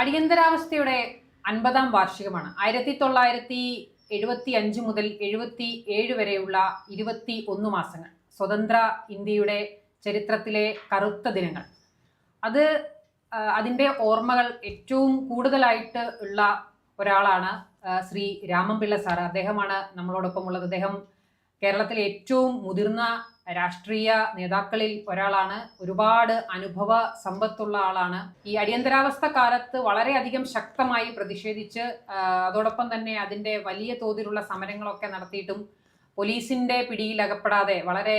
അടിയന്തരാവസ്ഥയുടെ 50-ാം വാർഷികമാണ്. 1975 മുതൽ 77 വരെയുള്ള 21 മാസങ്ങൾ, സ്വതന്ത്ര ഇന്ത്യയുടെ ചരിത്രത്തിലെ കറുത്ത ദിനങ്ങൾ. അതിൻ്റെ ഓർമ്മകൾ ഏറ്റവും കൂടുതലായിട്ട് ഉള്ള ഒരാളാണ് ശ്രീ രാമൻപിള്ള സാറ്. അദ്ദേഹമാണ് നമ്മളോടൊപ്പം ഉള്ളത്. അദ്ദേഹം കേരളത്തിലെ ഏറ്റവും മുതിർന്ന രാഷ്ട്രീയ നേതാക്കളിൽ ഒരാളാണ്. ഒരുപാട് അനുഭവ സമ്പത്തുള്ള ആളാണ്. ഈ അടിയന്തരാവസ്ഥ കാലത്ത് വളരെയധികം ശക്തമായി പ്രതിഷേധിച്ച് അതോടൊപ്പം തന്നെ അതിൻ്റെ വലിയ തോതിലുള്ള സമരങ്ങളൊക്കെ നടത്തിയിട്ടും പോലീസിന്റെ പിടിയിൽ അകപ്പെടാതെ വളരെ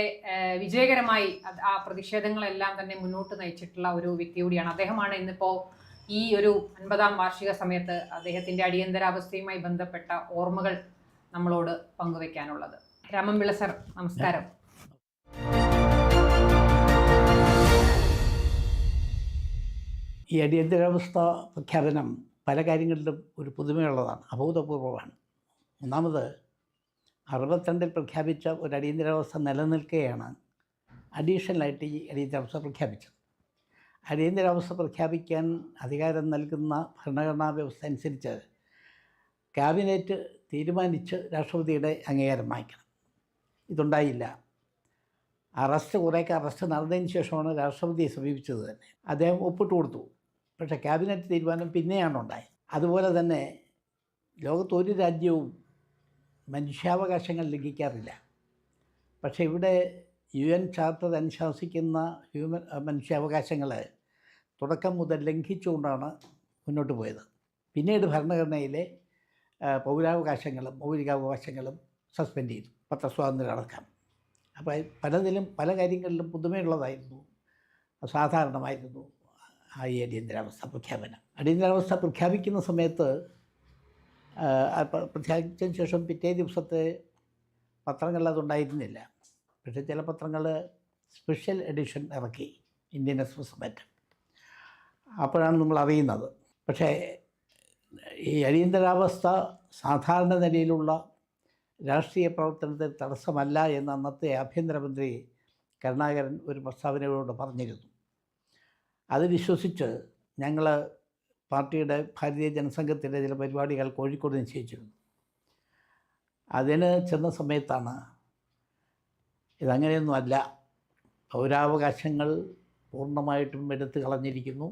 വിജയകരമായി ആ പ്രതിഷേധങ്ങളെല്ലാം തന്നെ മുന്നോട്ട് നയിച്ചിട്ടുള്ള ഒരു വ്യക്തി കൂടിയാണ്. അദ്ദേഹമാണ് ഇന്നിപ്പോൾ ഈ ഒരു 50-ാം വാർഷിക സമയത്ത് അദ്ദേഹത്തിന്റെ അടിയന്തരാവസ്ഥയുമായി ബന്ധപ്പെട്ട ഓർമ്മകൾ നമ്മളോട് പങ്കുവെക്കാനുള്ളത്. രാമൻപിള്ള സർ, നമസ്കാരം. ഈ അടിയന്തരാവസ്ഥ പ്രഖ്യാപനം പല കാര്യങ്ങളിലും ഒരു പുതുമയുള്ളതാണ്, അഭൂതപൂർവമാണ്. ഒന്നാമത് 62 പ്രഖ്യാപിച്ച ഒരു അടിയന്തരാവസ്ഥ നിലനിൽക്കുകയാണ് അഡീഷണലായിട്ട് ഈ അടിയന്തരാവസ്ഥ പ്രഖ്യാപിച്ചത്. അടിയന്തരാവസ്ഥ പ്രഖ്യാപിക്കാൻ അധികാരം നൽകുന്ന ഭരണഘടനാ വ്യവസ്ഥ അനുസരിച്ച് ക്യാബിനറ്റ് തീരുമാനിച്ച് രാഷ്ട്രപതിയുടെ അംഗീകാരം വാങ്ങിക്കണം. ഇതുണ്ടായില്ല. കുറേയൊക്കെ അറസ്റ്റ് നടന്നതിന് ശേഷമാണ് രാഷ്ട്രപതിയെ സമീപിച്ചത് തന്നെ. അദ്ദേഹം ഒപ്പിട്ട് കൊടുത്തു. പക്ഷേ ക്യാബിനറ്റ് തീരുമാനം പിന്നെയാണ് ഉണ്ടായത്. അതുപോലെ തന്നെ ലോകത്തൊരു രാജ്യവും മനുഷ്യാവകാശങ്ങൾ ലംഘിക്കാറില്ല. പക്ഷേ ഇവിടെ UN ചാർട്ടർ അനുശാസിക്കുന്ന മനുഷ്യാവകാശങ്ങൾ തുടക്കം മുതൽ ലംഘിച്ചുകൊണ്ടാണ് മുന്നോട്ട് പോയത്. പിന്നീട് ഭരണഘടനയിലെ പൗരാവകാശങ്ങളും മൗലികാവകാശങ്ങളും സസ്പെൻഡ് ചെയ്തു, പത്രസ്വാതന്ത്ര്യം അടക്കം. അപ്പോൾ പല കാര്യങ്ങളിലും പുതുമയുള്ളതായിരുന്നു, അസാധാരണമായിരുന്നു ഈ അടിയന്തരാവസ്ഥ പ്രഖ്യാപനം. അടിയന്തരാവസ്ഥ പ്രഖ്യാപിക്കുന്ന സമയത്ത് പ്രഖ്യാപിച്ചതിന് ശേഷം പിറ്റേ ദിവസത്തെ പത്രങ്ങളിൽ അതുണ്ടായിരുന്നില്ല. പക്ഷേ ചില പത്രങ്ങൾ സ്പെഷ്യൽ എഡിഷൻ ഇറക്കി, ഇന്ത്യൻ എക്സ്പ്രസ് മറ്റും. അപ്പോഴാണ് നമ്മൾ അറിയുന്നത്. പക്ഷേ ഈ അടിയന്തരാവസ്ഥ സാധാരണ നിലയിലുള്ള രാഷ്ട്രീയ പ്രവർത്തനത്തിന് തടസ്സമല്ല എന്ന് അന്നത്തെ ആഭ്യന്തരമന്ത്രി കരുണാകരൻ ഒരു പ്രസ്താവനയോട് പറഞ്ഞിരുന്നു. അത് വിശ്വസിച്ച് ഞങ്ങൾ പാർട്ടിയുടെ ഭാരതീയ ജനസംഘത്തിൻ്റെ ചില പരിപാടികൾ കോഴിക്കോട് നിശ്ചയിച്ചിരുന്നു. അതിന് ചെന്ന സമയത്താണ് ഇതങ്ങനെയൊന്നുമല്ല, പൗരാവകാശങ്ങൾ പൂർണ്ണമായിട്ടും എടുത്തു കളഞ്ഞിരിക്കുന്നു,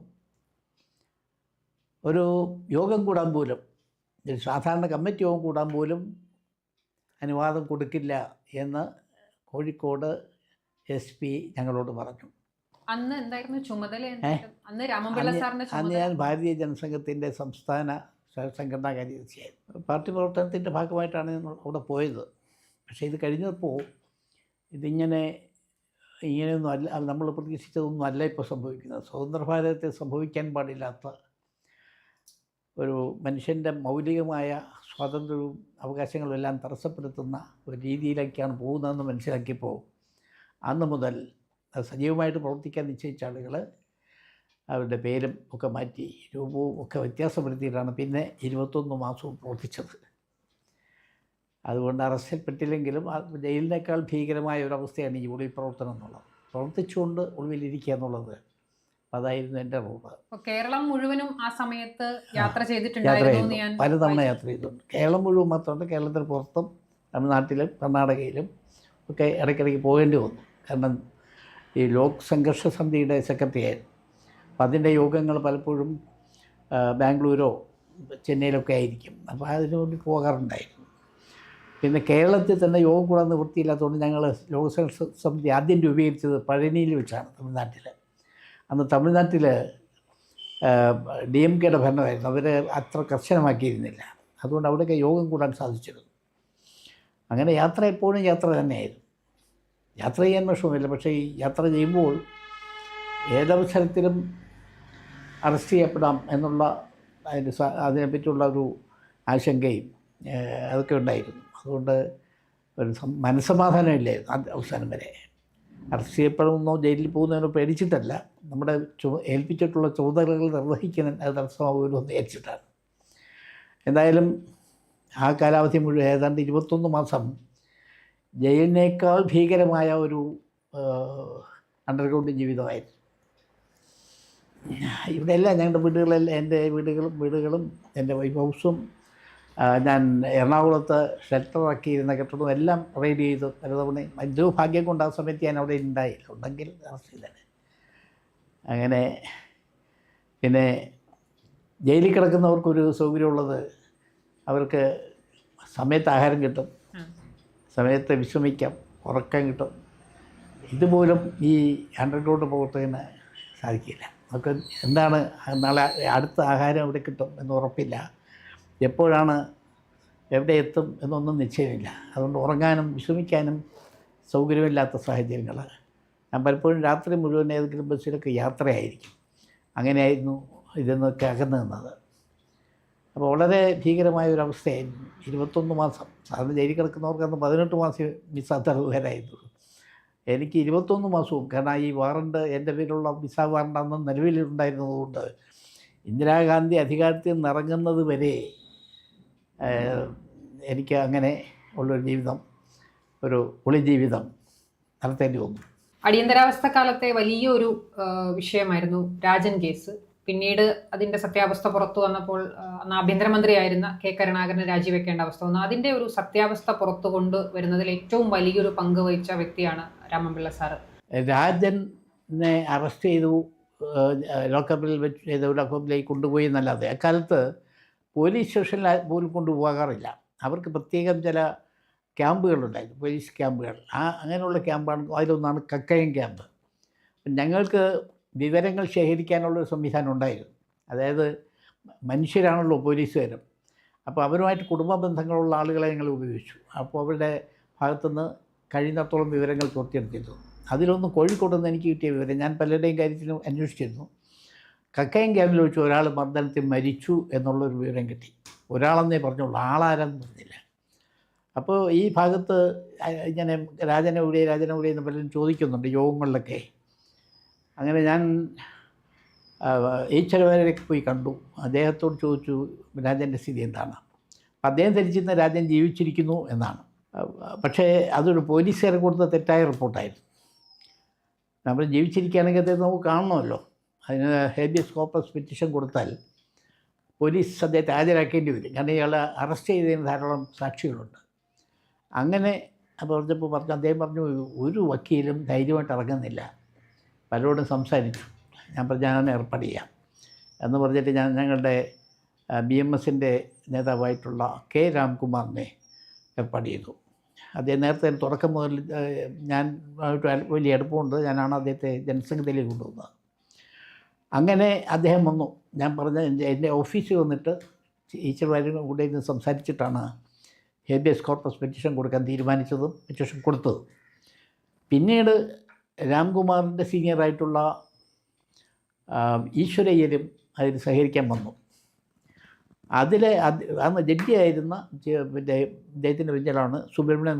ഒരു യോഗം കൂടാൻ പോലും, സാധാരണ കമ്മിറ്റി യോഗം കൂടാൻ പോലും അനുവാദം കൊടുക്കില്ല എന്ന് കോഴിക്കോട് SP ഞങ്ങളോട് പറഞ്ഞു. അന്ന് എന്തായിരുന്നു ചുമതല? അന്ന് ഞാൻ ഭാരതീയ ജനസംഘത്തിൻ്റെ സംസ്ഥാന സംഘടനാ കാര്യദർശിയായിരുന്നു. പാർട്ടി പ്രവർത്തനത്തിൻ്റെ ഭാഗമായിട്ടാണ് ഞാൻ അവിടെ പോയത്. പക്ഷേ ഇത് കഴിഞ്ഞപ്പോൾ ഇങ്ങനെയൊന്നും അല്ല, നമ്മൾ പ്രതീക്ഷിച്ചതൊന്നും അല്ല ഇപ്പോൾ സംഭവിക്കുന്നത്. സ്വതന്ത്ര ഭാരതത്തിൽ സംഭവിക്കാൻ പാടില്ലാത്ത ഒരു മനുഷ്യൻ്റെ മൗലികമായ സ്വാതന്ത്ര്യവും അവകാശങ്ങളും എല്ലാം തടസ്സപ്പെടുത്തുന്ന ഒരു രീതിയിലേക്കാണ് പോകുന്നതെന്ന് മനസ്സിലാക്കിയപ്പോൾ അന്ന് മുതൽ സജീവമായിട്ട് പ്രവർത്തിക്കാൻ നിശ്ചയിച്ച ആളുകൾ അവരുടെ പേരും ഒക്കെ മാറ്റി രൂപവും ഒക്കെ വ്യത്യാസപ്പെടുത്തിയിട്ടാണ് പിന്നെ 21 മാസവും പ്രവർത്തിച്ചത്. അതുകൊണ്ട് അറസ്റ്റിൽപ്പെട്ടില്ലെങ്കിലും ജയിലിനേക്കാൾ ഭീകരമായ ഒരവസ്ഥയാണ് ഈ ഒളിവിൽ പ്രവർത്തനം എന്നുള്ളത്. പ്രവർത്തിച്ചുകൊണ്ട് ഒളിവിലിരിക്കുക എന്നുള്ളത് അതായിരുന്നു എൻ്റെ റൂള്. കേരളം മുഴുവനും ആ സമയത്ത് യാത്ര ചെയ്തിട്ടുണ്ടായിരുന്നു. പലതവണ യാത്ര ചെയ്തിട്ടുണ്ട്. കേരളം മുഴുവൻ മാത്രമല്ല, കേരളത്തിന് പുറത്തും തമിഴ്നാട്ടിലും കർണാടകയിലും ഒക്കെ ഇടയ്ക്കിടയ്ക്ക് പോകേണ്ടി വന്നു. കാരണം ഈ ലോക് സംഘർഷ സമിതിയുടെ സെക്രട്ടറി ആയിരുന്നു. അപ്പം അതിൻ്റെ യോഗങ്ങൾ പലപ്പോഴും ബാംഗ്ലൂരോ ചെന്നൈയിലൊക്കെ ആയിരിക്കും. അപ്പോൾ അതിനുവേണ്ടി പോകാറുണ്ടായിരുന്നു. പിന്നെ കേരളത്തിൽ തന്നെ യോഗം കൂടാൻ നിവൃത്തിയില്ലാത്തതുകൊണ്ട് ഞങ്ങൾ ലോക് സംഘർഷ സമിതി ആദ്യം രൂപീകരിച്ചത് പഴനിയിൽ വെച്ചാണ്, തമിഴ്നാട്ടിൽ. അന്ന് തമിഴ്നാട്ടിൽ DMKയുടെ ഭരണമായിരുന്നു. അവർ അത്ര കർശനമാക്കിയിരുന്നില്ല. അതുകൊണ്ട് അവിടെയൊക്കെ യോഗം കൂടാൻ സാധിച്ചിരുന്നു. അങ്ങനെ യാത്ര എപ്പോഴും യാത്ര തന്നെയായിരുന്നു. യാത്ര ചെയ്യാൻ വിഷമമില്ല. പക്ഷേ ഈ യാത്ര ചെയ്യുമ്പോൾ ഏതവസരത്തിലും അറസ്റ്റ് ചെയ്യപ്പെടാം എന്നുള്ള അതിനെപ്പറ്റിയുള്ള ഒരു ആശങ്കയും അതൊക്കെ ഉണ്ടായിരുന്നു. അതുകൊണ്ട് ഒരു മനസ്സമാധാനമില്ലായിരുന്നു അവസാനം വരെ. അറസ്റ്റ് ചെയ്യപ്പെടുന്നോ ജയിലിൽ പോകുന്നതിനോ പേടിച്ചിട്ടല്ല, നമ്മുടെ ഏൽപ്പിച്ചിട്ടുള്ള ചുമതലകൾ നിർവഹിക്കാൻ അത് തടസ്സമാകുമല്ലോ എന്ന് വിചാരിച്ചിട്ടാണ്. എന്തായാലും ആ കാലാവധി മുഴുവൻ ഏതാണ്ട് 21 മാസം ജയിലിനേക്കാൾ ഭീകരമായ ഒരു അണ്ടർഗ്രൗണ്ട് ജീവിതമായിരുന്നു. ഇവിടെയെല്ലാം ഞങ്ങളുടെ വീടുകളെല്ലാം എൻ്റെ വീടുകളും എൻ്റെ വൈഫ് ഹൗസും ഞാൻ എറണാകുളത്ത് ഷെൽട്ടറാക്കിയിരുന്ന കെട്ടിടവും എല്ലാം റെയ്ഡ് ചെയ്തു പലതവണയും. എന്തോ ഭാഗ്യം കൊണ്ട് ആ സമയത്ത് ഞാൻ അവിടെ ഉണ്ടായില്ല, ഉണ്ടെങ്കിൽ അറസ്റ്റ് ചെയ്തേനെ. അങ്ങനെ പിന്നെ ജയിലിൽ കിടക്കുന്നവർക്കൊരു സൗകര്യമുള്ളത് അവർക്ക് സമയത്ത് ആഹാരം കിട്ടും, സമയത്ത് വിശ്രമിക്കാം, ഉറക്കം കിട്ടും. ഇതുപോലും ഈ അണ്ടർഗ്രൗണ്ട് പ്രവർത്തകന് സാധിക്കില്ല. നമുക്ക് എന്താണ് നാളെ അടുത്ത ആഹാരം എവിടെ കിട്ടും എന്ന് ഉറപ്പില്ല, എപ്പോഴാണ് എവിടെ എത്തും എന്നൊന്നും നിശ്ചയമില്ല. അതുകൊണ്ട് ഉറങ്ങാനും വിശ്രമിക്കാനും സൗകര്യമില്ലാത്ത സാഹചര്യങ്ങൾ. ഞാൻ പലപ്പോഴും രാത്രി മുഴുവൻ ഏതെങ്കിലും ബസ്സിലൊക്കെ യാത്രയായിരിക്കും. അങ്ങനെയായിരുന്നു ഇതെന്നൊക്കെ അകന്നു നിന്നത്. അപ്പോൾ വളരെ ഭീകരമായ ഒരു അവസ്ഥയായിരുന്നു. 21 മാസം. സാധാരണ ജയിലിൽ കിടക്കുന്നവർക്ക് അന്ന് 18 മാസം വിസ തടവുകാരായിരുന്നു. എനിക്ക് 21 മാസവും, കാരണം ഈ വാറണ്ട് എൻ്റെ പേരിലുള്ള വിസ വാറണ്ട് അന്ന് നിലവിലുണ്ടായിരുന്നതുകൊണ്ട് ഇന്ദിരാഗാന്ധി അധികാരത്തിൽ നിന്ന് ഇറങ്ങുന്നത് വരെ എനിക്ക് അങ്ങനെ ഉള്ളൊരു ജീവിതം, ഒരു ഒളിജീവിതം നടത്തേണ്ടി വന്നു. അടിയന്തരാവസ്ഥ കാലത്തെ വലിയൊരു വിഷയമായിരുന്നു രാജൻ കേസ്. പിന്നീട് അതിൻ്റെ സത്യാവസ്ഥ പുറത്തു വന്നപ്പോൾ അന്ന് ആഭ്യന്തരമന്ത്രിയായിരുന്ന കെ കരുണാകരന് രാജിവെക്കേണ്ട അവസ്ഥ വന്നു. അതിൻ്റെ ഒരു സത്യാവസ്ഥ പുറത്തു കൊണ്ടുവരുന്നതിൽ ഏറ്റവും വലിയൊരു പങ്ക് വഹിച്ച വ്യക്തിയാണ് രാമൻപിള്ള സാറ്. രാജനെ അറസ്റ്റ് ചെയ്തു, ലോക്കപ്പിൽ വെച്ച് ലോക്കപ്പിലേക്ക് കൊണ്ടുപോയി എന്നല്ലാതെ അക്കാലത്ത് പോലീസ് സ്റ്റേഷനിൽ പോലും കൊണ്ടുപോകാറില്ല. അവർക്ക് പ്രത്യേകം ചില ക്യാമ്പുകളുണ്ടായിരുന്നു, പോലീസ് ക്യാമ്പുകൾ. അങ്ങനെയുള്ള ക്യാമ്പാണ്. അതിലൊന്നാണ് കക്കയം ക്യാമ്പ്. ഞങ്ങൾക്ക് വിവരങ്ങൾ ശേഖരിക്കാനുള്ളൊരു സംവിധാനം ഉണ്ടായിരുന്നു. അതായത് മനുഷ്യരാണല്ലോ പോലീസുകാരും. അപ്പോൾ അവരുമായിട്ട് കുടുംബ ബന്ധങ്ങളുള്ള ആളുകളെ ഞങ്ങൾ ഉപയോഗിച്ചു. അപ്പോൾ അവരുടെ ഭാഗത്തുനിന്ന് കഴിയുന്നിടത്തോളം വിവരങ്ങൾ ചോർത്തിയെടുത്തിരുന്നു. അതിലൊന്ന് കോഴിക്കോട്ട് നിന്ന് എനിക്ക് കിട്ടിയ വിവരം, ഞാൻ പലരുടെയും കാര്യത്തിലും അന്വേഷിച്ചിരുന്നു. കക്കയം ക്യാമ്പിൽ വെച്ച് ഒരാൾ മർദ്ദനത്തിൽ മരിച്ചു എന്നുള്ളൊരു വിവരം കിട്ടി. ഒരാളെന്നേ പറഞ്ഞുള്ളൂ, ആളാരെന്ന് പറഞ്ഞില്ല. അപ്പോൾ ഈ ഭാഗത്ത് ഇങ്ങനെ രാജനെ എവിടെ എന്ന് പലരും ചോദിക്കുന്നുണ്ട് യോഗങ്ങളിലൊക്കെ. അങ്ങനെ ഞാൻ ഈശ്വരവരേക്ക് പോയി കണ്ടു. അദ്ദേഹത്തോട് ചോദിച്ചു രാജൻ്റെ സ്ഥിതി എന്താണ്. അപ്പം അദ്ദേഹം ധരിച്ചിരുന്ന രാജൻ ജീവിച്ചിരിക്കുന്നു എന്നാണ്. പക്ഷേ അതൊരു പോലീസുകാരെ കൊടുത്ത തെറ്റായ റിപ്പോർട്ടായിരുന്നു. നമ്മൾ ജീവിച്ചിരിക്കുകയാണെങ്കിൽ അദ്ദേഹം നമുക്ക് കാണണമല്ലോ. അതിന് ഹേബിയസ് കോർപ്പസ് പെറ്റീഷൻ കൊടുത്താൽ പോലീസ് അദ്ദേഹത്തെ ഹാജരാക്കേണ്ടി വരും. കാരണം ഇയാൾ അറസ്റ്റ് ചെയ്തതിന് ധാരാളം സാക്ഷികളുണ്ട്. അങ്ങനെ പറഞ്ഞപ്പോൾ അദ്ദേഹം പറഞ്ഞു ഒരു വക്കീലും ധൈര്യമായിട്ട് ഇറങ്ങുന്നില്ല, പലരോടും സംസാരിച്ചു. ഞാൻ പറഞ്ഞു ഞാൻ ഏർപ്പാട് ചെയ്യാം എന്ന് പറഞ്ഞിട്ട് ഞങ്ങളുടെ BMSൻ്റെ നേതാവായിട്ടുള്ള കെ രാംകുമാറിനെ ഏർപ്പാട് ചെയ്തു. അദ്ദേഹം നേരത്തെ തുടക്കം മുതൽ ഞാൻ വലിയ അടുപ്പമുണ്ട്. ഞാനാണ് അദ്ദേഹത്തെ ജനസംഘത്തിലേക്ക് കൊണ്ടുവന്നത്. അങ്ങനെ അദ്ദേഹം വന്നു. ഞാൻ പറഞ്ഞ എൻ്റെ ഓഫീസിൽ വന്നിട്ട് ഈശ്വരവാരും കൂടെ ഇന്ന് സംസാരിച്ചിട്ടാണ് ഹേബിയസ് കോർപ്പസ് പെറ്റീഷൻ കൊടുക്കാൻ തീരുമാനിച്ചതും പെറ്റീഷൻ കൊടുത്തതും. പിന്നീട് രാംകുമാറിൻ്റെ സീനിയറായിട്ടുള്ള ഈശ്വരയ്യരും അതിൽ സഹകരിക്കാൻ വന്നു. അതിലെ അന്ന് ജഡ്ജിയായിരുന്ന പിന്നെ അദ്ദേഹത്തിൻ്റെ വെഞ്ചലാണ് സുബ്രഹ്മണ്യൻ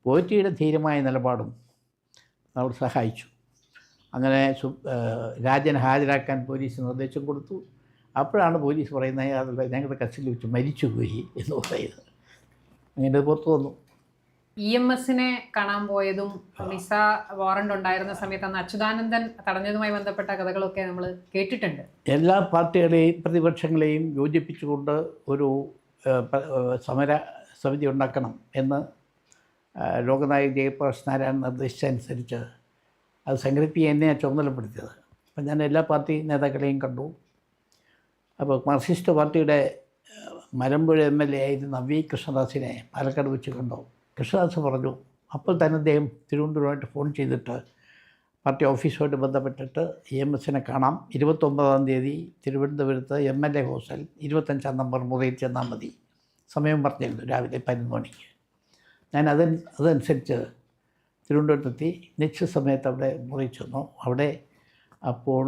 പോറ്റിയുടെ ധീരമായ നിലപാടും നമ്മൾ സഹായിച്ചു. അങ്ങനെ രാജനെ ഹാജരാക്കാൻ പോലീസ് നിർദ്ദേശം കൊടുത്തു. അപ്പോഴാണ് പോലീസ് പറയുന്നത് ഞങ്ങളുടെ കസ്റ്റഡിയിൽ വെച്ച് മരിച്ചുപോയി എന്ന് പറയുന്നത്. അങ്ങനെ പുറത്തു വന്നു. EMSനെ കാണാൻ പോയതും വിസ വാറണ്ട് ഉണ്ടായിരുന്ന സമയത്ത് അന്ന് അച്യുതാനന്ദൻ തടഞ്ഞതുമായി ബന്ധപ്പെട്ട കഥകളൊക്കെ നമ്മൾ കേട്ടിട്ടുണ്ട്. എല്ലാ പാർട്ടികളെയും പ്രതിപക്ഷങ്ങളെയും യോജിപ്പിച്ചുകൊണ്ട് ഒരു സമര സമിതി ഉണ്ടാക്കണം എന്ന് ലോകനായകൻ ജയപ്രകാശ് നാരായണൻ നിർദ്ദേശിച്ചനുസരിച്ച് അത് സംഘടിപ്പിക്കാൻ എന്നെയാണ് ചുമതലപ്പെടുത്തിയത്. അപ്പം ഞാൻ എല്ലാ പാർട്ടി നേതാക്കളെയും കണ്ടു. അപ്പോൾ മാർക്സിസ്റ്റ് പാർട്ടിയുടെ മലമ്പുഴ MLA ആയിരുന്ന V കൃഷ്ണദാസിനെ പാലക്കാട് വെച്ച് കണ്ടു. കൃഷ്ണദാസ് പറഞ്ഞു, അപ്പോൾ തന്നെ അദ്ദേഹം തിരുവനന്തപുരമായിട്ട് ഫോൺ ചെയ്തിട്ട് പാർട്ടി ഓഫീസുമായിട്ട് ബന്ധപ്പെട്ടിട്ട് EMSനെ കാണാം, 29-ാം തീയതി തിരുവനന്തപുരത്ത് MLA ഹോസ്റ്റൽ 25-ാം നമ്പർ മുറിയിൽ ചെന്നാൽ മതി. സമയം പറഞ്ഞിരുന്നു, രാവിലെ 11 മണിക്ക്. ഞാൻ അതനുസരിച്ച് തിരുവനന്തപുരത്തെത്തി. നിശ്ചിത സമയത്ത് അവിടെ മുറിയിൽ ചെന്നു. അവിടെ അപ്പോൾ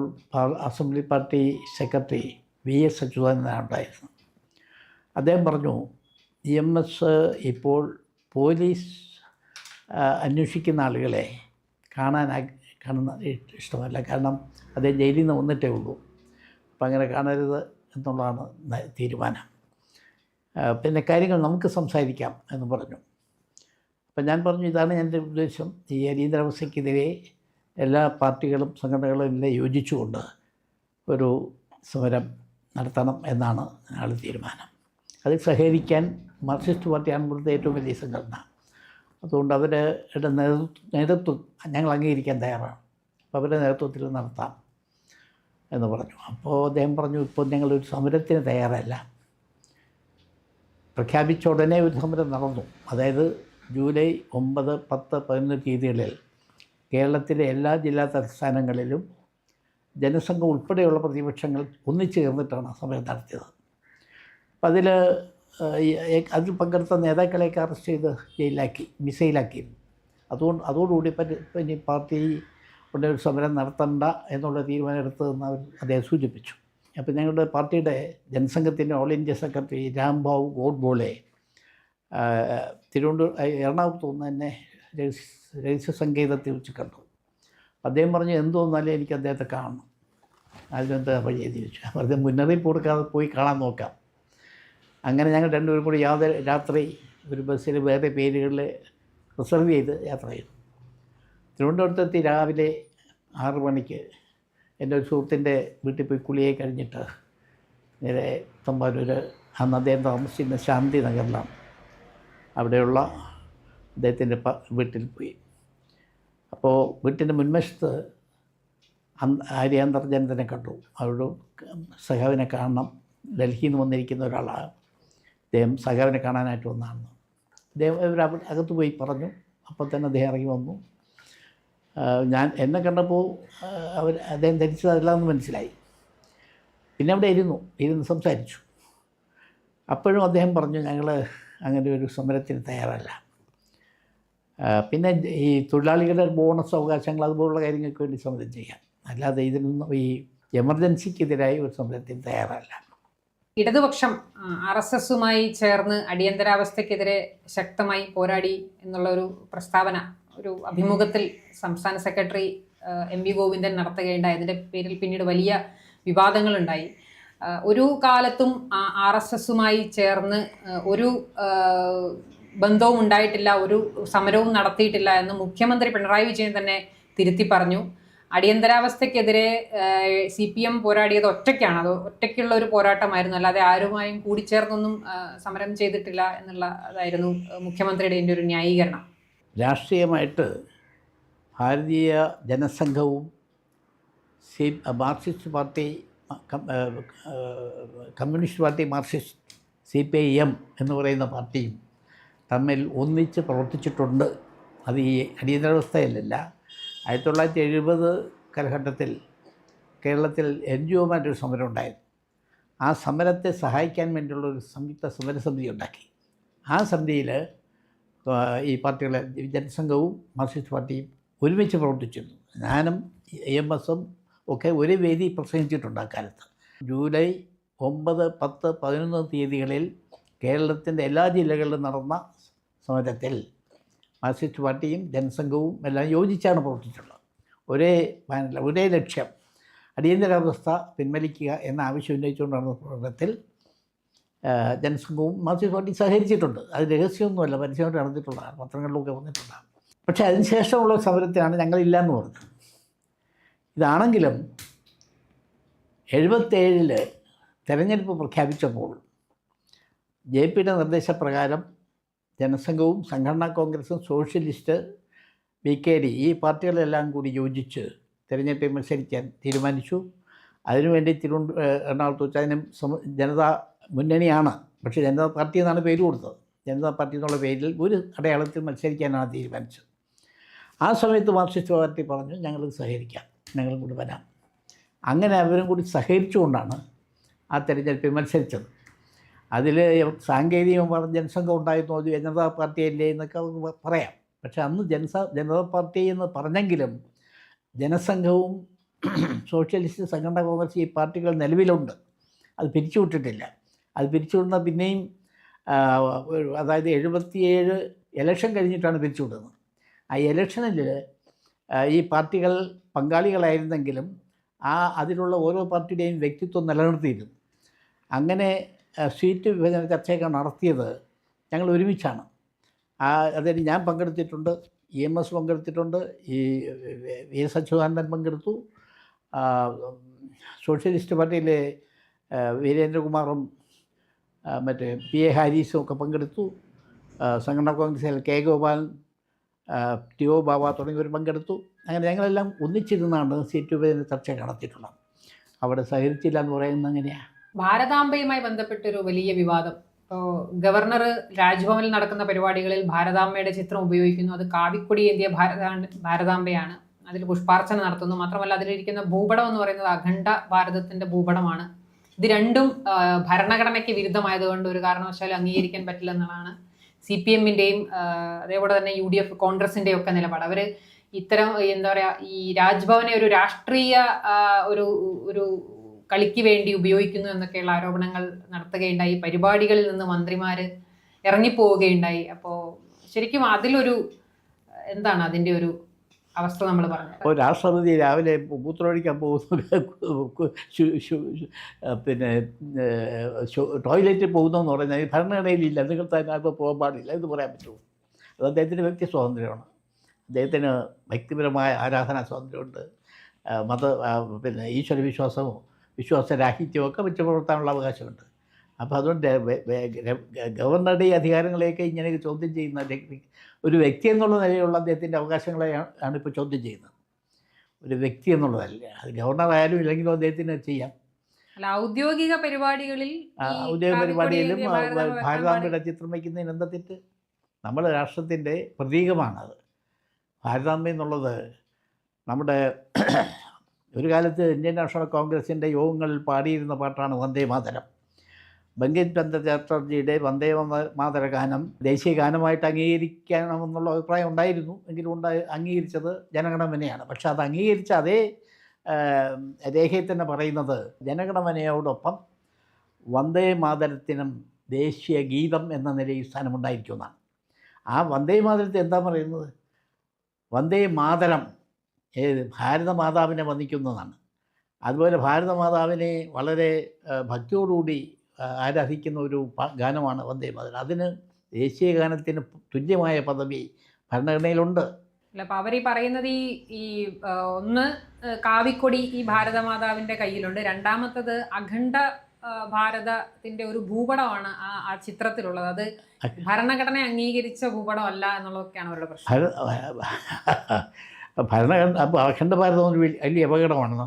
അസംബ്ലി പാർട്ടി സെക്രട്ടറി VS അച്യുതാനന്ദനാണ് ഉണ്ടായിരുന്നു. അദ്ദേഹം പറഞ്ഞു, EMS ഇപ്പോൾ പോലീസ് അന്വേഷിക്കുന്ന ആളുകളെ കാണുന്ന ഇഷ്ടമല്ല. കാരണം അദ്ദേഹം ജയിലിൽ നിന്ന് വന്നിട്ടേ ഉള്ളൂ. അപ്പം അങ്ങനെ കാണരുത് എന്നുള്ളതാണ് തീരുമാനം. പിന്നെ കാര്യങ്ങൾ നമുക്ക് സംസാരിക്കാം എന്ന് പറഞ്ഞു. അപ്പം ഞാൻ പറഞ്ഞു, ഇതാണ് എൻ്റെ ഉദ്ദേശം. ഈ അടിയന്തരാവസ്ഥയ്ക്കെതിരെ എല്ലാ പാർട്ടികളും സംഘടനകളും എല്ലാം യോജിച്ചുകൊണ്ട് ഒരു സമരം നടത്തണം എന്നാണ് ഞങ്ങളുടെ തീരുമാനം. അതിൽ സഹകരിക്കാൻ മാർക്സിസ്റ്റ് പാർട്ടിയാണ് ഇവിടുത്തെ ഏറ്റവും വലിയ സംഘടന. അതുകൊണ്ട് അവരുടെ നേതൃത്വം ഞങ്ങൾ അംഗീകരിക്കാൻ തയ്യാറാണ്. അപ്പോൾ അവരുടെ നേതൃത്വത്തിൽ നടത്താം എന്ന് പറഞ്ഞു. അപ്പോൾ അദ്ദേഹം പറഞ്ഞു, ഇപ്പോൾ ഞങ്ങളൊരു സമരത്തിന് തയ്യാറല്ല. പ്രഖ്യാപിച്ച ഉടനെ ഒരു സമരം നടന്നു. അതായത് ജൂലൈ 9, 10, 11 തീയതികളിൽ കേരളത്തിലെ എല്ലാ ജില്ലാ തലസ്ഥാനങ്ങളിലും ജനസംഘം ഉൾപ്പെടെയുള്ള പ്രതിപക്ഷങ്ങൾ ഒന്നിച്ചു ചേർന്നിട്ടാണ് സമരം നടത്തിയത്. അപ്പം അതിൽ പങ്കെടുത്ത നേതാക്കളെയൊക്കെ അറസ്റ്റ് ചെയ്ത് ജയിലിലാക്കി, മിസൈലാക്കി. അതോടുകൂടി ഇനി പാർട്ടി ഉടനെ ഒരു സമരം നടത്തണ്ട എന്നുള്ള തീരുമാനം എടുത്തതെന്ന് അദ്ദേഹം സൂചിപ്പിച്ചു. അപ്പോൾ ഞങ്ങളുടെ പാർട്ടിയുടെ ജനസംഘത്തിൻ്റെ ഓൾ ഇന്ത്യ സെക്രട്ടറി രാംബാബു ഗോഡ്ബോളെ എറണാകുളത്ത് നിന്ന് തന്നെ രഹസ്യ സംഗീതത്തിൽ വെച്ച് കണ്ടു. അദ്ദേഹം പറഞ്ഞു, എന്ത് തോന്നാലും എനിക്ക് അദ്ദേഹത്തെ കാണണം. അതിനെന്താ വഴി എഴുതി വെച്ചു. അദ്ദേഹം മുന്നറിയിപ്പ് കൊടുക്കാതെ പോയി കാണാൻ നോക്കാം. അങ്ങനെ ഞങ്ങൾ രണ്ടുപേരും കൂടി രാത്രി ഒരു ബസ്സിൽ വേറെ പേരുകളിൽ റിസർവ് ചെയ്ത് യാത്ര ചെയ്തു. തിരുവനന്തപുരത്തെത്തി രാവിലെ 6 മണിക്ക് എൻ്റെ ഒരു സുഹൃത്തിൻ്റെ വീട്ടിൽ പോയി കുളിയെ കഴിഞ്ഞിട്ട് നേരെ തമ്പാനൂർ, അന്ന് അദ്ദേഹം താമസിക്കുന്ന ശാന്തി നഗറിലാണ്, അവിടെയുള്ള അദ്ദേഹത്തിൻ്റെ വീട്ടിൽ പോയി. അപ്പോൾ വീട്ടിൻ്റെ മുൻവശത്ത് ആര്യാന്തർജനത്തിനെ കണ്ടു. അവരോട് സഖാവിനെ കാണണം, ഡൽഹിയിൽ നിന്ന് വന്നിരിക്കുന്ന ഒരാളാണ് അദ്ദേഹം, സഖാവിനെ കാണാനായിട്ട് വന്നതാണെന്ന് അദ്ദേഹം അകത്ത് പോയി പറഞ്ഞു. അപ്പോൾ തന്നെ അദ്ദേഹം ഇറങ്ങി വന്നു. എന്നെ കണ്ടപ്പോൾ അദ്ദേഹം ധരിച്ചതല്ലാന്ന് മനസ്സിലായി. പിന്നെ അവിടെ ഇരുന്ന് സംസാരിച്ചു. അപ്പോഴും അദ്ദേഹം പറഞ്ഞു, ഞങ്ങൾ അങ്ങനെ ഒരു സമരത്തിന് തയ്യാറല്ല. പിന്നെ ഈ തൊഴിലാളികളുടെ ബോണസ് അവകാശങ്ങൾ അതുപോലുള്ള കാര്യങ്ങൾക്ക് വേണ്ടി സമരം ചെയ്യാം, അല്ലാതെ ഇതിനൊന്നും ഈ എമർജൻസിക്കെതിരായി ഒരു സമരത്തിന് തയ്യാറല്ല. ഇടതുപക്ഷം RSSുമായി ചേർന്ന് അടിയന്തരാവസ്ഥക്കെതിരെ ശക്തമായി പോരാടി എന്നുള്ള ഒരു പ്രസ്താവന ഒരു അഭിമുഖത്തിൽ സംസ്ഥാന സെക്രട്ടറി MV ഗോവിന്ദൻ നടത്തുകയുണ്ടായി. അതിൻ്റെ പേരിൽ പിന്നീട് വലിയ വിവാദങ്ങളുണ്ടായി. ഒരു കാലത്തും RSSുമായി ചേർന്ന് ഒരു ബന്ധവും ഉണ്ടായിട്ടില്ല, ഒരു സമരവും നടത്തിയിട്ടില്ല എന്ന് മുഖ്യമന്ത്രി പിണറായി വിജയൻ തന്നെ തിരുത്തി പറഞ്ഞു. അടിയന്തരാവസ്ഥക്കെതിരെ CPM പോരാടിയത് ഒറ്റയ്ക്കാണ്, അത് ഒറ്റയ്ക്കുള്ള ഒരു പോരാട്ടമായിരുന്നു, അല്ലാതെ ആരുമായും കൂടിച്ചേർന്നൊന്നും സമരം ചെയ്തിട്ടില്ല എന്നുള്ളതായിരുന്നു മുഖ്യമന്ത്രിയുടെ എൻ്റെ ഒരു ന്യായീകരണം. രാഷ്ട്രീയമായിട്ട് ഭാരതീയ ജനസംഘവും Marxist party, communist party, Marxist CPIM എന്ന് പറയുന്ന പാർട്ടിയും തമ്മിൽ ഒന്നിച്ച് പ്രവർത്തിച്ചിട്ടുണ്ട്. അത് ഈ അടിയന്തരാവസ്ഥയിലല്ല. 1970 കാലഘട്ടത്തിൽ കേരളത്തിൽ NGOമാരൊരു സമരം ഉണ്ടായിരുന്നു. ആ സമരത്തെ സഹായിക്കാൻ വേണ്ടിയുള്ള ഒരു സംയുക്ത സമരസമിതി ഉണ്ടാക്കി. ആ സമിതിയിൽ ഈ പാർട്ടികളെ ജനസംഘവും മാർക്സിസ്റ്റ് പാർട്ടിയും ഒരുമിച്ച് പ്രവർത്തിച്ചിരുന്നു. ഞാനും AMSും ഒക്കെ ഒരു വേദി പ്രസംഗിച്ചിട്ടുണ്ട് ആ കാലത്ത്. ജൂലൈ 9, 10, 11 തീയതികളിൽ കേരളത്തിൻ്റെ എല്ലാ ജില്ലകളിലും നടന്ന സമരത്തിൽ മാർക്സിസ്റ്റ് പാർട്ടിയും ജനസംഘവും എല്ലാം യോജിച്ചാണ് പ്രവർത്തിച്ചിട്ടുള്ളത്. ഒരേ ലക്ഷ്യം, അടിയന്തരാവസ്ഥ പിൻവലിക്കുക എന്ന ആവശ്യം ഉന്നയിച്ചുകൊണ്ട് നടന്ന പ്രവർത്തനത്തിൽ ജനസംഘവും മാർക്സിസ്റ്റ് പാർട്ടി സഹകരിച്ചിട്ടുണ്ട്. അത് രഹസ്യമൊന്നുമല്ല, പരസ്യമായിട്ട് നടന്നിട്ടുള്ളതാണ്, പത്രങ്ങളിലൊക്കെ വന്നിട്ടുള്ളതാണ്. പക്ഷേ അതിനുശേഷമുള്ള സമരത്തിലാണ് ഞങ്ങളില്ലയെന്ന് പറഞ്ഞത്. ഇതാണെങ്കിലും 77 തെരഞ്ഞെടുപ്പ് പ്രഖ്യാപിച്ചപ്പോൾ JPയുടെ നിർദ്ദേശപ്രകാരം ജനസംഘവും സംഘടനാ കോൺഗ്രസും സോഷ്യലിസ്റ്റ് BKD ഈ പാർട്ടികളെല്ലാം കൂടി യോജിച്ച് തിരഞ്ഞെടുപ്പിൽ മത്സരിക്കാൻ തീരുമാനിച്ചു. അതിനുവേണ്ടി എറണാകുളത്ത് വെച്ച് അതിന് ജനതാ മുന്നണിയാണ്, പക്ഷേ ജനതാ പാർട്ടി എന്നാണ് പേര് കൊടുത്തത്. ജനതാ പാർട്ടി എന്നുള്ള പേരിൽ ഒരു അടയാളത്തിൽ മത്സരിക്കാനാണ് തീരുമാനിച്ചത്. ആ സമയത്ത് മാർക്സിസ്റ്റ് പാർട്ടി പറഞ്ഞു, ഞങ്ങൾ സഹകരിക്കാം, ഞങ്ങളും കൂടി വരാം. അങ്ങനെ അവരും കൂടി സഹകരിച്ചുകൊണ്ടാണ് ആ തെരഞ്ഞെടുപ്പിൽ മത്സരിച്ചത്. അതിൽ സാങ്കേതികമായി ജനസംഘം ഉണ്ടായിരുന്നു, അത് ജനതാ പാർട്ടിയല്ലേ എന്നൊക്കെ പറയാം. പക്ഷേ അന്ന് ജനതാ പാർട്ടി എന്ന് പറഞ്ഞെങ്കിലും ജനസംഘവും സോഷ്യലിസ്റ്റ് സംഘടനാ കോൺഗ്രസ് ഈ പാർട്ടികൾ നിലവിലുണ്ട്, അത് പിരിച്ചുവിട്ടിട്ടില്ല. അത് പിരിച്ചുവിടുന്ന പിന്നെയും അതായത് 77 ഇലക്ഷൻ കഴിഞ്ഞിട്ടാണ് പിരിച്ചുവിടുന്നത്. ആ ഇലക്ഷനിൽ ഈ പാർട്ടികൾ പങ്കാളികളായിരുന്നെങ്കിലും അതിലുള്ള ഓരോ പാർട്ടിയുടെയും വ്യക്തിത്വം നിലനിർത്തിയിരുന്നു. അങ്ങനെ സീറ്റ് വിഭജന ചർച്ചയൊക്കെ നടത്തിയത് ഞങ്ങൾ ഒരുമിച്ചാണ്. അതിന് ഞാൻ പങ്കെടുത്തിട്ടുണ്ട്, EMS പങ്കെടുത്തിട്ടുണ്ട്, ഈ VS അച്യുതാനന്ദൻ പങ്കെടുത്തു, സോഷ്യലിസ്റ്റ് പാർട്ടിയിലെ വീരേന്ദ്രകുമാറും മറ്റേ PA ഹാരിസും ഒക്കെ പങ്കെടുത്തു, സംഘടനാ കോൺഗ്രസിൽ K ഗോപാലൻ, TO ബാബ തുടങ്ങിയവർ പങ്കെടുത്തു. അങ്ങനെ ഞങ്ങളെല്ലാം ഒന്നിച്ചിരുന്നാണ് സീറ്റ് വിഭജന ചർച്ച നടത്തിയിട്ടുള്ളത്. അവിടെ സഹകരിച്ചില്ല എന്ന് പറയുന്നത് എങ്ങനെയാണ്? ഭാരതാംബയുമായി ബന്ധപ്പെട്ടൊരു വലിയ വിവാദം. ഇപ്പോൾ ഗവർണർ രാജ്ഭവനിൽ നടക്കുന്ന പരിപാടികളിൽ ഭാരതാംബയുടെ ചിത്രം ഉപയോഗിക്കുന്നു. അത് കാവിക്കൊടി ഏന്തിയ ഭാരതാംബയാണ്. അതിൽ പുഷ്പാർച്ചന നടത്തുന്നു. മാത്രമല്ല അതിലിരിക്കുന്ന ഭൂപടം എന്ന് പറയുന്നത് അഖണ്ഡ ഭാരതത്തിന്റെ ഭൂപടമാണ്. ഇത് രണ്ടും ഭരണഘടനയ്ക്ക് വിരുദ്ധമായതുകൊണ്ട് ഒരു കാരണവശാലും അംഗീകരിക്കാൻ പറ്റില്ല എന്നുള്ളതാണ് CPM-ന്റെയും അതേപോലെ തന്നെ UDF കോൺഗ്രസിന്റെയും ഒക്കെ നിലപാട്. അവർ ഇത്തരം എന്താ പറയുക, ഈ രാജ്ഭവനെ ഒരു രാഷ്ട്രീയ ഒരു കളിക്ക് വേണ്ടി ഉപയോഗിക്കുന്നു എന്നൊക്കെയുള്ള ആരോപണങ്ങൾ നടത്തുകയുണ്ടായി. പരിപാടികളിൽ നിന്ന് മന്ത്രിമാർ ഇറങ്ങിപ്പോവുകയുണ്ടായി. അപ്പോൾ ശരിക്കും അതിലൊരു എന്താണ് അതിൻ്റെ ഒരു അവസ്ഥ നമ്മൾ പറഞ്ഞത്? അപ്പോൾ രാഷ്ട്രപതി രാവിലെ മൂത്രമൊഴിക്കാൻ പോകുന്നു, പിന്നെ ടോയ്ലറ്റിൽ പോകുന്നതെന്ന് പറഞ്ഞാൽ ഈ ഭരണഘടനയിലില്ല, നിങ്ങൾക്ക് അതിനകത്ത് പോകാൻ പാടില്ല എന്ന് പറയാൻ പറ്റുമോ? അത് അദ്ദേഹത്തിൻ്റെ വ്യക്തി സ്വാതന്ത്ര്യമാണ്. അദ്ദേഹത്തിന് വ്യക്തിപരമായ ആരാധനാ സ്വാതന്ത്ര്യമുണ്ട്, പിന്നെ ഈശ്വര വിശ്വാസമോ വിശ്വാസരാഹിത്യമോ ഒക്കെ വെച്ച് പുലർത്താനുള്ള അവകാശമുണ്ട്. അപ്പോൾ അതുകൊണ്ട് ഗവർണറുടെ ഈ അധികാരങ്ങളെയൊക്കെ ഇങ്ങനെ ചോദ്യം ചെയ്യുന്ന ഒരു വ്യക്തി എന്നുള്ള നിലയിലുള്ള അദ്ദേഹത്തിൻ്റെ അവകാശങ്ങളെയാണ് ഇപ്പോൾ ചോദ്യം ചെയ്യുന്നത്. ഒരു വ്യക്തി എന്നുള്ളതല്ല, അത് ഗവർണർ ആയാലും ഇല്ലെങ്കിലും അദ്ദേഹത്തിന് ചെയ്യാം. അല്ല, ഔദ്യോഗിക പരിപാടികളിലും ഭാരതാംബയുടെ ചിത്രം വയ്ക്കുന്നതിന് എന്താ തെറ്റ്? നമ്മുടെ രാഷ്ട്രത്തിൻ്റെ പ്രതീകമാണത്. ഭാരതാംബ എന്നുള്ളത് നമ്മുടെ ഒരു കാലത്ത് ഇന്ത്യൻ നാഷണൽ കോൺഗ്രസിൻ്റെ യോഗങ്ങളിൽ പാടിയിരുന്ന പാട്ടാണ് വന്ദേ മാതരം. ബങ്കിം ചന്ദ്ര ചാറ്റർജിയുടെ വന്ദേ മാതര ഗാനം ദേശീയ ഗാനമായിട്ട് അംഗീകരിക്കണമെന്നുള്ള അഭിപ്രായം ഉണ്ടായിരുന്നു. എങ്കിലും അംഗീകരിച്ചത് ജനഗണമനയാണ്. പക്ഷെ അത് അംഗീകരിച്ച അതേ രേഖയിൽ തന്നെ പറയുന്നത് ജനഗണമനയോടൊപ്പം വന്ദേ മാതരത്തിനും ദേശീയ ഗീതം എന്ന നിലയിൽ സ്ഥാനമുണ്ടായിരിക്കുമെന്നാണ്. ആ വന്ദേ മാതരത്തെ എന്താ പറയുന്നത്? വന്ദേ മാതരം ഭാരതമാതാവിനെ വന്ദിക്കുന്നതാണ്. അതുപോലെ ഭാരതമാതാവിനെ വളരെ ഭക്തിയോടുകൂടി ആരാധിക്കുന്ന ഒരു ഗാനമാണ് വന്ദേ മാതരം. അതിന് ദേശീയ ഗാനത്തിന് തുല്യമായ പദവി ഭരണഘടനയിലുണ്ട്. അല്ല, അപ്പോൾ അവർ ഈ പറയുന്നത് ഈ ഒന്ന് കാവിക്കൊടി ഈ ഭാരതമാതാവിൻ്റെ കയ്യിലുണ്ട്, രണ്ടാമത്തത് അഖണ്ഡ ഭാരതത്തിൻ്റെ ഒരു ഭൂപടമാണ് ആ ചിത്രത്തിലുള്ളത്. അത് ഭരണഘടന അംഗീകരിച്ച ഭൂപടം അല്ല എന്നുള്ളതൊക്കെയാണ് അവരുടെ പ്രശ്നം. ഭരണഘടന അപ്പോൾ അഖണ്ഡ ഭാരതം ഒരു വലിയ അപകടമാണെന്ന്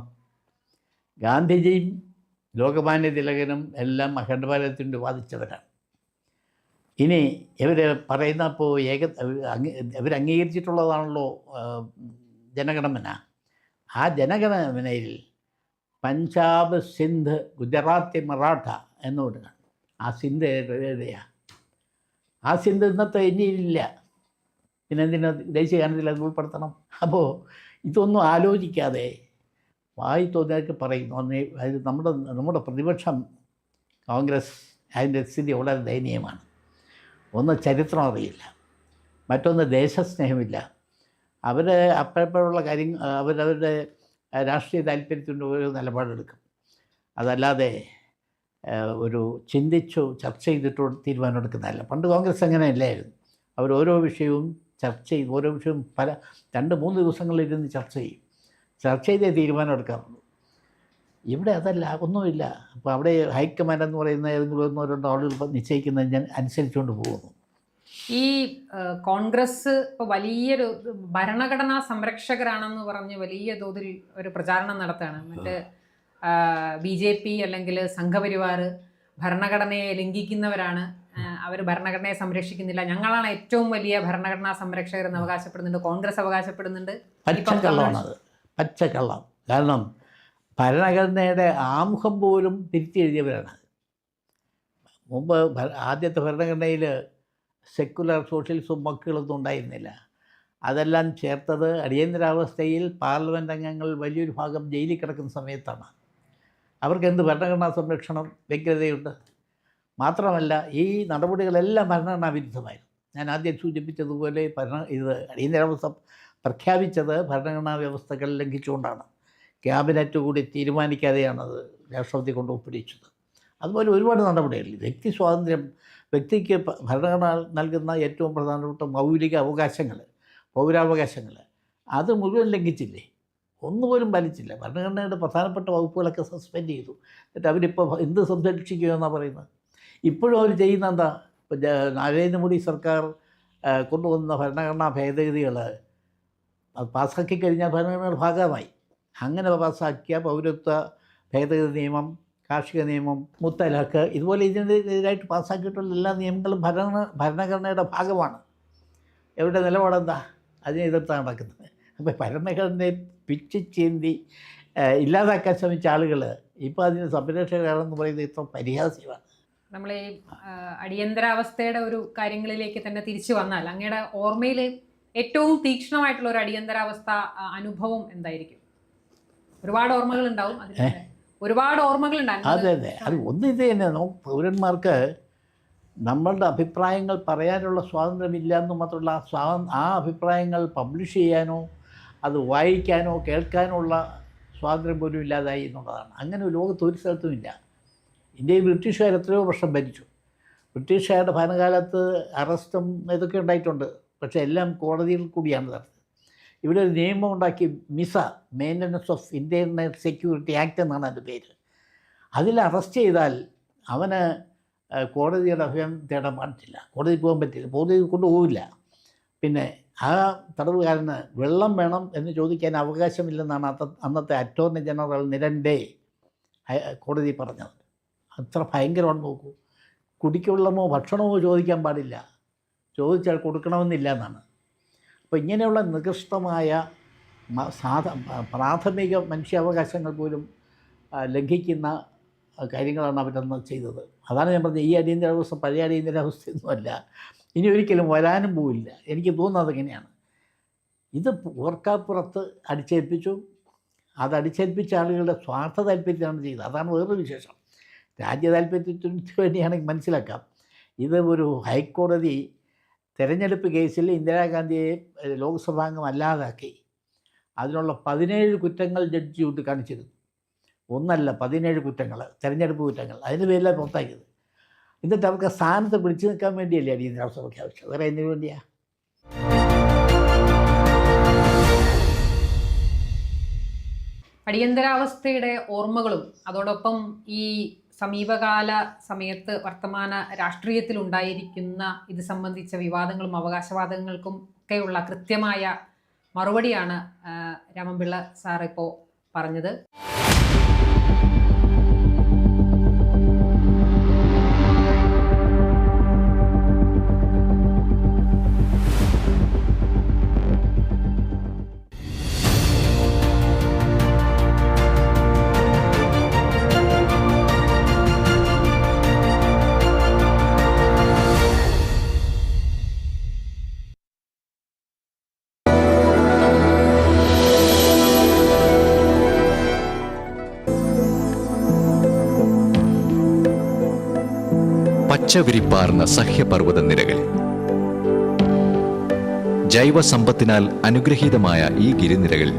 ഗാന്ധിജിയും ലോകമാന്യ തിലകനും എല്ലാം അഖണ്ഡ ഭാരതത്തിൻ്റെ വാദിച്ചവരാണ്. ഇനി ഇവർ പറയുന്ന ഇപ്പോൾ ഇവർ അംഗീകരിച്ചിട്ടുള്ളതാണല്ലോ ജനഗണമന. ആ ജനഗണമനയിൽ പഞ്ചാബ്, സിന്ധ്, ഗുജറാത്തി, മറാഠ എന്നുകൊണ്ടാണ്. ആ സിന്ധ് എവിടെയാണ്? ആ സിന്ധ് ഇന്നത്തെ ഇന്ത്യയിലില്ല. പിന്നെ എന്തിനാ ദേശീയ ഗാനത്തിൽ അത് ഉൾപ്പെടുത്തണം? അപ്പോൾ ഇതൊന്നും ആലോചിക്കാതെ വായി തോന്നിയൊക്കെ പറയുന്നു. അത് നമ്മുടെ പ്രതിപക്ഷം കോൺഗ്രസ് അതിൻ്റെ സ്ഥിതി വളരെ ദയനീയമാണ്. ഒന്ന് ചരിത്രം അറിയില്ല, മറ്റൊന്ന് ദേശസ്നേഹമില്ല. അവർ അപ്പോഴുള്ള കാര്യങ്ങൾ അവരവരുടെ രാഷ്ട്രീയ താല്പര്യത്തിൻ്റെ ഒരു നിലപാടെടുക്കും. അതല്ലാതെ ഒരു ചിന്തിച്ചു ചർച്ച ചെയ്തിട്ട് തീരുമാനമെടുക്കുന്നതല്ല. പണ്ട് കോൺഗ്രസ് അങ്ങനെയല്ലായിരുന്നു. അവർ ഓരോ വിഷയവും ചർച്ച ചെയ്ത് ഓരോ വിഷയവും 2-3 ദിവസങ്ങളിലിരുന്ന് ചർച്ച ചെയ്തേ തീരുമാനം എടുക്കാറുള്ളൂ. ഇവിടെ അതല്ല, ഒന്നുമില്ല. അപ്പോൾ അവിടെ ഹൈക്കമാൻഡ് എന്ന് പറയുന്ന ഏതെങ്കിലും 1-2 ആളുകൾ നിശ്ചയിക്കുന്നതിന് അനുസരിച്ചുകൊണ്ട് പോകുന്നു. ഈ കോൺഗ്രസ് ഇപ്പോൾ വലിയൊരു ഭരണഘടനാ സംരക്ഷകരാണെന്ന് പറഞ്ഞ് വലിയ തോതിൽ ഒരു പ്രചാരണം നടത്തുകയാണ്. മറ്റ് BJP അല്ലെങ്കിൽ സംഘപരിവാർ ഭരണഘടനയെ ലംഘിക്കുന്നവരാണ്, അവർ ഭരണഘടനയെ സംരക്ഷിക്കുന്നില്ല, ഞങ്ങളാണ് ഏറ്റവും വലിയ ഭരണഘടനാ സംരക്ഷകരെന്ന് അവകാശപ്പെടുന്നുണ്ട്, കോൺഗ്രസ് അവകാശപ്പെടുന്നുണ്ട്. പച്ചക്കള്ളമാണത്, പച്ചക്കള്ളം. കാരണം ഭരണഘടനയുടെ ആമുഖം പോലും തിരിച്ചെഴുതിയവരാണ്. മുമ്പ് ആദ്യത്തെ ഭരണഘടനയിൽ സെക്കുലർ സോഷ്യലിസം വാക്കുകളൊന്നും ഉണ്ടായിരുന്നില്ല. അതെല്ലാം ചേർത്തത് അടിയന്തരാവസ്ഥയിൽ പാർലമെൻറ്റ് അംഗങ്ങൾ വലിയൊരു ഭാഗം ജയിലിൽ കിടക്കുന്ന സമയത്താണ്. അവർക്ക് എന്ത് ഭരണഘടനാ സംരക്ഷണം വ്യഗ്രതയുണ്ട്? മാത്രമല്ല ഈ നടപടികളെല്ലാം ഭരണഘടനാ വിരുദ്ധമായിരുന്നു. ഞാൻ ആദ്യം സൂചിപ്പിച്ചതുപോലെ ഇത് അടിയന്തരാവസ്ഥ പ്രഖ്യാപിച്ചത് ഭരണഘടനാ വ്യവസ്ഥകൾ ലംഘിച്ചുകൊണ്ടാണ്. ക്യാബിനറ്റ് കൂടി തീരുമാനിക്കാതെയാണത് രാഷ്ട്രപതി കൊണ്ട് ഒപ്പിടിച്ചത്. അതുപോലെ ഒരുപാട് നടപടികൾ. വ്യക്തി സ്വാതന്ത്ര്യം, വ്യക്തിക്ക് ഭരണഘടന നൽകുന്ന ഏറ്റവും പ്രധാനപ്പെട്ട മൗലിക അവകാശങ്ങൾ പൗരാവകാശങ്ങൾ, അത് മുഴുവൻ ലംഘിച്ചില്ലേ? ഒന്നുപോലും പാലിച്ചില്ല. ഭരണഘടനയുടെ പ്രധാനപ്പെട്ട വകുപ്പുകളൊക്കെ സസ്പെൻഡ് ചെയ്തു. എന്നിട്ട് അവരിപ്പോൾ എന്ത് സംരക്ഷിക്കുമെന്നാണ് പറയുന്നത്? ഇപ്പോഴും അവർ ചെയ്യുന്ന എന്താ? ഇപ്പോൾ നരേന്ദ്രമോദി സർക്കാർ കൊണ്ടുവന്ന ഭരണഘടനാ ഭേദഗതികൾ അത് പാസ്സാക്കി കഴിഞ്ഞാൽ ഭരണഘടനയുടെ ഭാഗമായി. അങ്ങനെ പാസ്സാക്കിയ പൗരത്വ ഭേദഗതി നിയമം, കാർഷിക നിയമം, മുത്തലാഖ്, ഇതുപോലെ ഇതിനെതിരായിട്ട് പാസ്സാക്കിയിട്ടുള്ള എല്ലാ നിയമങ്ങളും ഭരണഘടനയുടെ ഭാഗമാണ്. എവിടെ നിലപാടെന്താ? അതിനെ എതിർത്താണ് നടക്കുന്നത്. അപ്പോൾ ഭരണഘടനയെ പിച്ചിച്ചേന്തി ഇല്ലാതാക്കാൻ ശ്രമിച്ച ആളുകൾ ഇപ്പോൾ അതിന് സംരക്ഷകരാണെന്ന് പറയുന്നത് ഇത്ര പരിഹാസ്യമാണ്. നമ്മൾ ഈ അടിയന്തരാവസ്ഥയുടെ ഒരു കാര്യങ്ങളിലേക്ക് തന്നെ തിരിച്ചു വന്നാൽ അങ്ങയുടെ ഓർമ്മയിൽ ഏറ്റവും തീക്ഷ്ണമായിട്ടുള്ള ഒരു അടിയന്തരാവസ്ഥ അനുഭവം എന്തായിരിക്കും? ഒരുപാട് ഓർമ്മകൾ ഉണ്ടാവും, ഒരുപാട് ഓർമ്മകൾ ഉണ്ടാകും. അതെ അതെ, അത് ഒന്ന് ഇത് തന്നെ. നമുക്ക് പൗരന്മാർക്ക് നമ്മളുടെ അഭിപ്രായങ്ങൾ പറയാനുള്ള സ്വാതന്ത്ര്യമില്ല എന്ന് മാത്രമല്ല, ആ അഭിപ്രായങ്ങൾ പബ്ലിഷ് ചെയ്യാനോ അത് വായിക്കാനോ കേൾക്കാനോ ഉള്ള സ്വാതന്ത്ര്യം പോലും ഇല്ലാതായി എന്നുള്ളതാണ്. അങ്ങനെ ലോകത്ത് ഒരു സ്ഥലത്തും ഇല്ല. ഇന്ത്യയിൽ ബ്രിട്ടീഷുകാർ എത്രയോ വർഷം ഭരിച്ചു. ബ്രിട്ടീഷുകാരുടെ ഭരണകാലത്ത് അറസ്റ്റും ഇതൊക്കെ ഉണ്ടായിട്ടുണ്ട്. പക്ഷേ എല്ലാം കോടതിയിൽ കൂടിയാണ് നടന്നത്. ഇവിടെ ഒരു നിയമം ഉണ്ടാക്കി, MISA, maintenance of internal security act എന്നാണ് അതിൻ്റെ പേര്. അതിൽ അറസ്റ്റ് ചെയ്താൽ അവന് കോടതിയുടെ അഭയം തേടാൻ പാടില്ല, കോടതിയിൽ പോകാൻ പറ്റില്ല, കോടതി കൊണ്ടുപോകില്ല. പിന്നെ ആ തടവുകാരന് വെള്ളം വേണം എന്ന് ചോദിക്കാൻ അവകാശമില്ലെന്നാണ് അന്നത്തെ അറ്റോർണി ജനറൽ നിരൻഡേ കോടതി പറഞ്ഞത്. അത്ര ഭയങ്കരമാണ്. നോക്കൂ, കുടിക്കുള്ളമോ ഭക്ഷണമോ ചോദിക്കാൻ പാടില്ല, ചോദിച്ചാൽ കൊടുക്കണമെന്നില്ല എന്നാണ്. അപ്പോൾ ഇങ്ങനെയുള്ള നികൃഷ്ടമായ പ്രാഥമിക മനുഷ്യാവകാശങ്ങൾ പോലും ലംഘിക്കുന്ന കാര്യങ്ങളാണ് അവരന്ന് ചെയ്തത്. അതാണ് ഞാൻ പറഞ്ഞത്, ഈ അടിയന്തരാവസ്ഥ പഴയ അടിയന്തരാവസ്ഥയൊന്നുമല്ല, ഇനി ഒരിക്കലും വരാനും പോവില്ല. എനിക്ക് തോന്നുന്നത് എങ്ങനെയാണ്, ഇത് ഓർക്കാപ്പുറത്ത് അടിച്ചേൽപ്പിച്ചു. അത് അടിച്ചേൽപ്പിച്ച ആളുകളുടെ സ്വാർത്ഥ താല്പര്യത്തിലാണ് ചെയ്തത്. അതാണ് വേറൊരു വിശേഷം. രാജ്യ താല്പര്യത്തിന് വേണ്ടിയാണെങ്കിൽ മനസ്സിലാക്കാം. ഇത് ഒരു ഹൈക്കോടതി തെരഞ്ഞെടുപ്പ് കേസിൽ ഇന്ദിരാഗാന്ധിയെ ലോക്സഭാംഗം അല്ലാതാക്കി. അതിനുള്ള 17 കുറ്റങ്ങൾ ജഡ്ജി ചൂണ്ടിക്കാണിച്ചിരുന്നു. ഒന്നല്ല, 17 കുറ്റങ്ങൾ, തെരഞ്ഞെടുപ്പ് കുറ്റങ്ങൾ. അതിന് പേരിലാണ് പുറത്താക്കിയത്. എന്നിട്ട് അവർക്ക് സ്ഥാനത്ത് പിടിച്ചു നിൽക്കാൻ വേണ്ടിയല്ലേ അടിയന്തരാവസ്ഥ പ്രഖ്യാപിച്ചത്, വേറെ എന്തിനു വേണ്ടിയാണ്? അടിയന്തരാവസ്ഥയുടെ ഓർമ്മകളും അതോടൊപ്പം ഈ സമീപകാല സമയത്ത് വർത്തമാന രാഷ്ട്രീയത്തിൽ ഉണ്ടായിരിക്കുന്ന ഇത് സംബന്ധിച്ച വിവാദങ്ങളും അവകാശവാദങ്ങൾക്കും ഒക്കെയുള്ള കൃത്യമായ മറുപടിയാണ് രാമൻപിള്ള സാർ ഇപ്പോൾ പറഞ്ഞത്. പച്ചവിരിപ്പാർന്ന സഹ്യപർവ്വത നിരകൾ, ജൈവസമ്പത്തിനാൽ അനുഗ്രഹീതമായ ഈ ഗിരിനിരകൾ